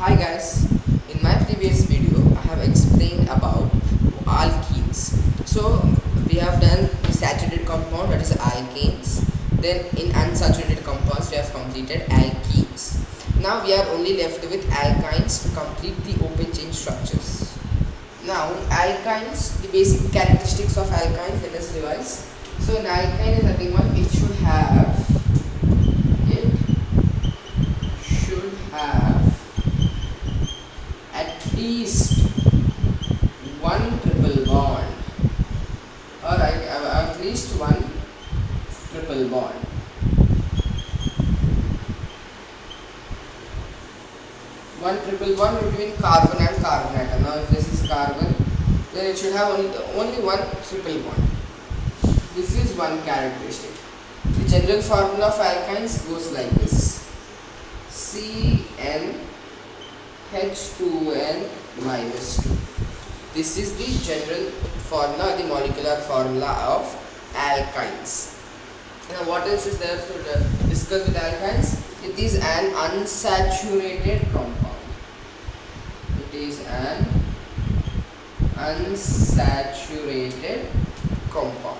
Hi guys, in my previous video I have explained about alkenes. So we have done the saturated compound, that is alkanes. Then in unsaturated compounds we have completed alkenes. Now we are only left with alkynes to complete the open chain structures. Now alkynes, the basic characteristics of alkynes, let us revise. So an alkyne is nothing but it should have at least one triple bond, or at least one triple bond. One triple bond between carbon and carbon atom. Now if this is carbon, then it should have only one triple bond. This is one characteristic. The general formula of alkynes goes like this: CnH2n minus 2. This is the general formula, the molecular formula of alkynes. Now what else is there to discuss with alkynes? It is an unsaturated compound. It is an unsaturated compound.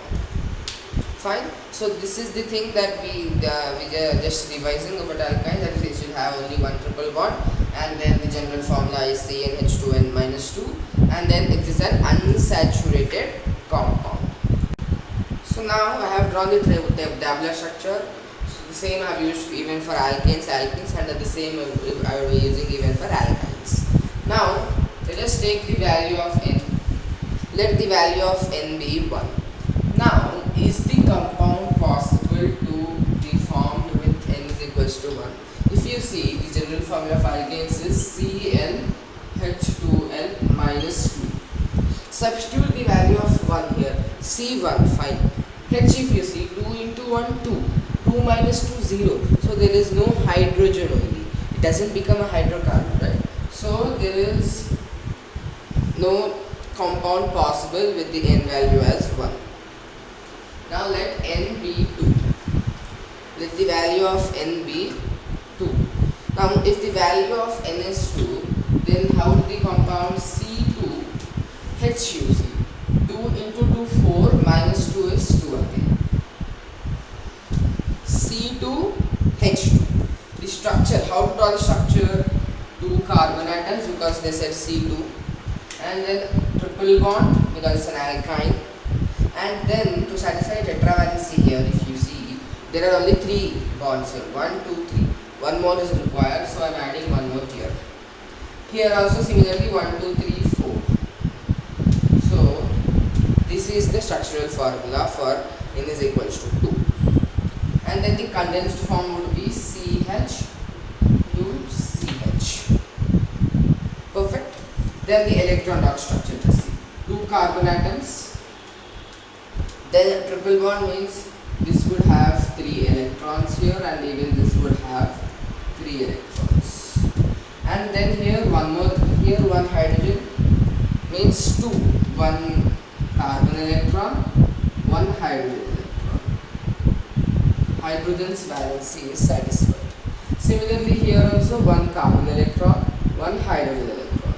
Fine. So this is the thing that we are just revising about alkynes, that it should have only one triple bond, and then the general formula is CnH2n minus 2, and then it is an unsaturated compound. So now I have drawn the tabular structure. So the same I have used even for alkenes, and the same I will be using even for alkynes. Now let us take the value of n. Let the value of n be 1. Now, is the compound possible to be formed with n is equals to 1? If you see, the general formula of alkanes is CnH2n minus 2. Substitute the value of 1 here. C1, fine. H, if you see, 2 into 1, 2. 2 minus 2, 0. So there is no hydrogen only. It doesn't become a hydrocarbon, right? So there is no compound possible with the n value as 1. Now let n be 2. Let the value of n be 2. Now if the value of n is 2, then how the compound C2H you see? 2 into 2, 4, minus 2 is 2 again. C2H2. The structure, how to draw the structure? 2 carbon atoms because they said C2, and then triple bond because it's an alkyne. And then to satisfy tetravalency here, if you see, there are only 3 bonds here. 1, 2, 3. One more is required, so I am adding one more here. Here also similarly 1, 2, 3, 4. So this is the structural formula for n is equals to 2. And then the condensed form would be CH to CH. Perfect. Then the electron dot structure. 2 carbon atoms. Then triple bond means this would have 3 electrons here, and even this would have 3 electrons. And then here one more, here one hydrogen means 2. 1 carbon electron, 1 hydrogen electron. Hydrogen's valency is satisfied. Similarly here also 1 carbon electron, 1 hydrogen electron.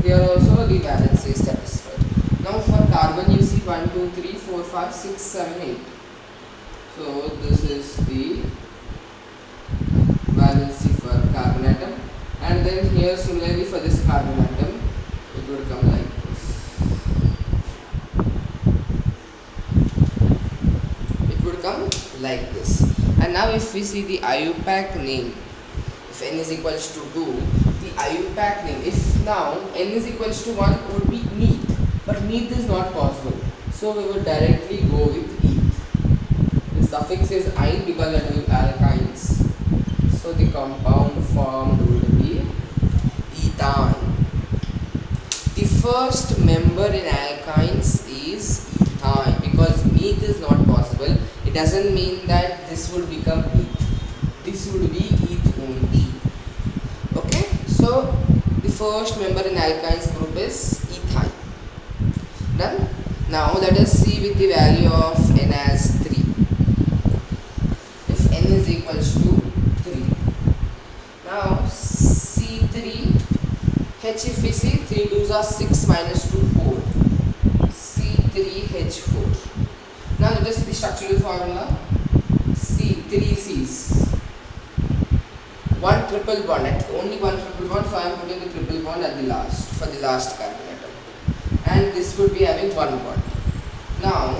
Here also the valency is satisfied. Now for carbon you see 1, 2, 3, 4, 5, 6, 7, 8. So this is the valency for carbon atom, and then here similarly for this carbon atom it would come like this. It would come like this. And now if we see the IUPAC name, if n is equals to 2, the IUPAC name, if now n is equals to 1 would be neat. But neat is not possible, so we will directly go with eth. The suffix is "-ine" because it is alkynes, so the compound formed would be ethane. The first member in alkynes is ethane because neat is not possible. It doesn't mean that this would become eth. This would be eth only. Okay, so the first member in alkynes group is ethane. Done. Now let us see with the value of n as 3. If n is equals to 3, Now H if we see 3 2s are 6 minus 2 4. C3H4. Now let us see the structural formula. C 3 C's. One triple bond, only one triple bond, so I am putting the triple bond at the last for the last carbon atom. And this would be having one bond. Now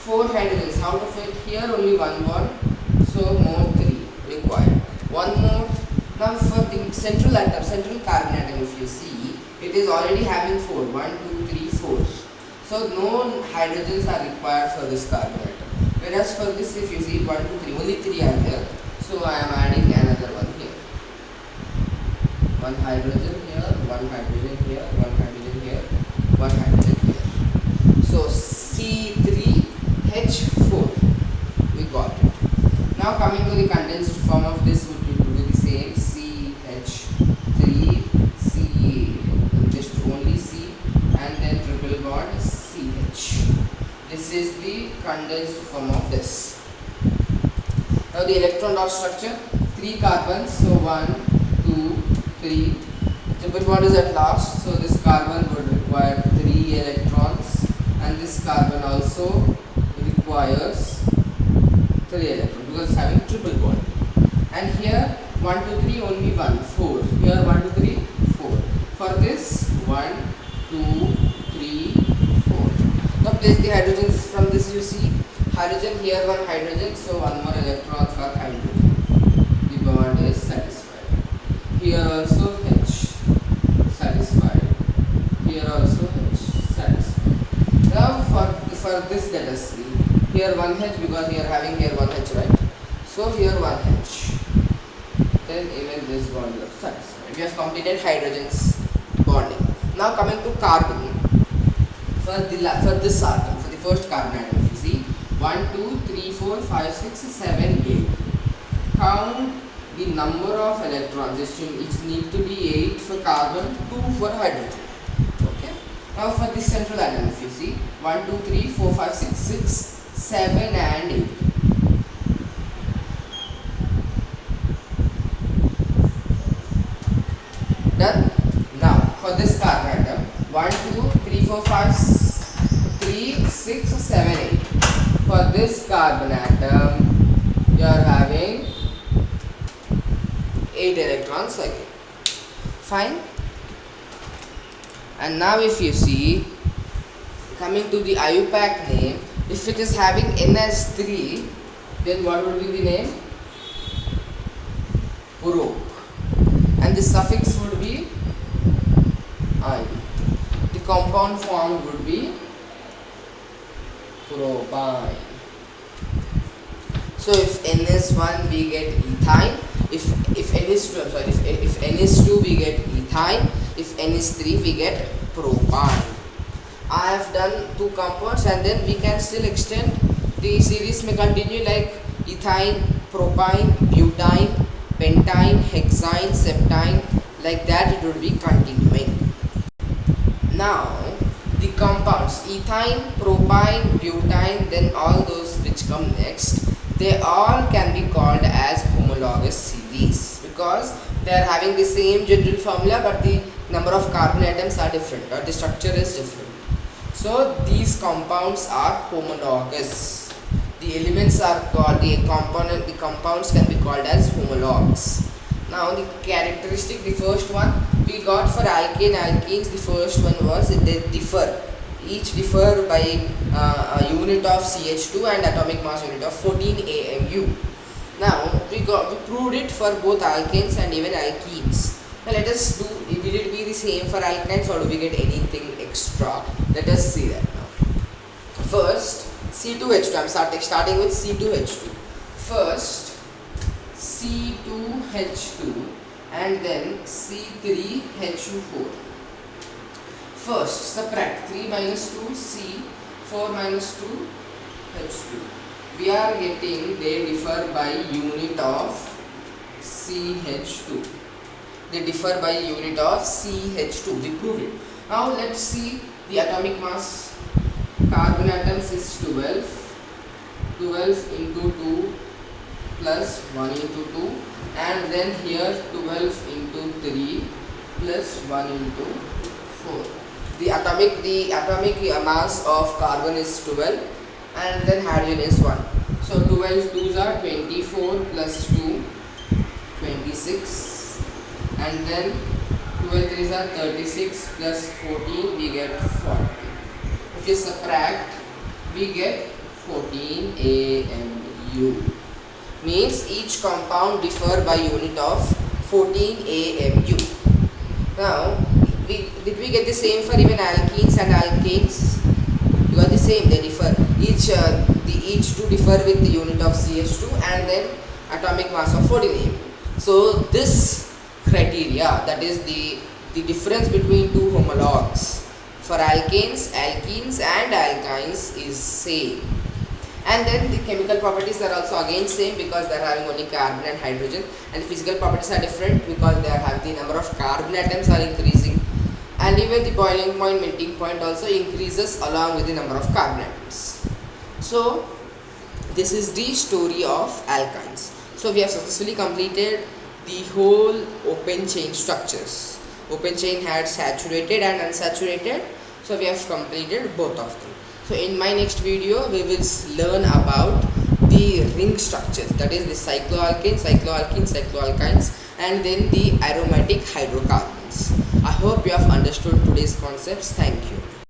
4 hydrogens, out of it here only one bond, so more 3 required. One more. Now for the central atom, central carbon atom, if you see, it is already having 4. 1, 2, 3, 4. So no hydrogens are required for this carbon atom. Whereas for this, if you see 1, 2, 3, only 3 are there. So I am adding another one here. One hydrogen here, one hydrogen here, one hydrogen here, one hydrogen here. So C3H4 we got it. Now coming to the condensed form of this would be the same, CH3CA, just only C and then triple bond CH. This is the condensed form of this. Now the electron dot structure, 3 carbons, so 1, 2, 3. Triple bond is at last, so this carbon would require 3 electrons and this carbon also requires 3 electrons because it's having triple bond. And here 1, 2, 3 only 1, 4. Here 1, 2, 3, 4. For this 1, 2, 3, 4. Now place the hydrogens from this, you see hydrogen here, one hydrogen, so one more electron for hydrogen. The bond is satisfied. Here also H satisfied. Here also H satisfied. Now for this let us see. Here one H because we are having here one H, right? So here one H. Then even this bond is satisfied. We have completed hydrogens bonding. Now coming to carbon. For this atom, for the first carbon atom, if you see 1, 2, 3, 4, 5, 6, 7, 8. Count the number of electrons. It need to be 8 for carbon, 2 for hydrogen. Okay. Now for this central atom, if you see 1, 2, 3, 4, 5, 6, 7 and 8. Done. Now for this carbon atom, 1, 2, 3, 4, 5, 3, 6, 7, 8. For this carbon atom, you are having 8 electrons again. Fine. And now if you see, coming to the IUPAC name, if it is having NS3, then what would be the name? Pro. And the suffix would be I. The compound form would be propine. So if N is 1 we get ethyne, if N is 2, if N is 2 we get ethyne, if N is 3 we get propine. I have done 2 compounds and then we can still extend. The series may continue like ethyne, propine, butane, pentane, hexane, septine, like that it would be continuing. Now the compounds ethyne, propine, butane, then all those which come next, they all can be called as homologous series because they are having the same general formula but the number of carbon atoms are different or the structure is different. So these compounds are homologous. The elements are called, the compounds can be called as homologs. Now the characteristic, the first one we got for alkane, alkenes, the first one was they differ. Each differ by a unit of CH2 and atomic mass unit of 14 AMU. Now we proved it for both alkanes and even alkenes. Now let us do, will it be the same for alkynes or do we get anything extra? Let us see that now. First C2H2, I am starting with C2H2. First C2H2 and then C3H4. First subtract 3 minus 2 C, 4 minus 2 H2. We are getting they differ by unit of CH2. They differ by unit of CH2. We proved it. Now let's see the atomic mass. Carbon atoms is 12. 12 into 2 plus 1 into 2 and then here 12 into 3 plus 1 into 4. The atomic mass of carbon is 12 and then hydrogen is 1. So 12 2s are 24 plus 2, 26, and then 12 3s are 36 plus 14, we get 40. If you subtract, we get 14 AMU. Means each compound differ by unit of 14 AMU. Now, did we get the same for even alkenes and alkanes? You got the same, they differ. Each two differ with the unit of CH2 and then atomic mass of 14 AMU. So this criteria, that is the difference between two homologs for alkanes, alkenes and alkynes is same. And then the chemical properties are also again same because they are having only carbon and hydrogen, and the physical properties are different because they have the number of carbon atoms are increasing, and even the boiling point, melting point also increases along with the number of carbon atoms. So this is the story of alkynes. So we have successfully completed the whole open chain structures. Open chain had saturated and unsaturated, so we have completed both of them. So in my next video we will learn about the ring structures, that is the cycloalkanes, cycloalkenes, cycloalkynes, and then the aromatic hydrocarbons. I hope you have understood today's concepts. Thank you.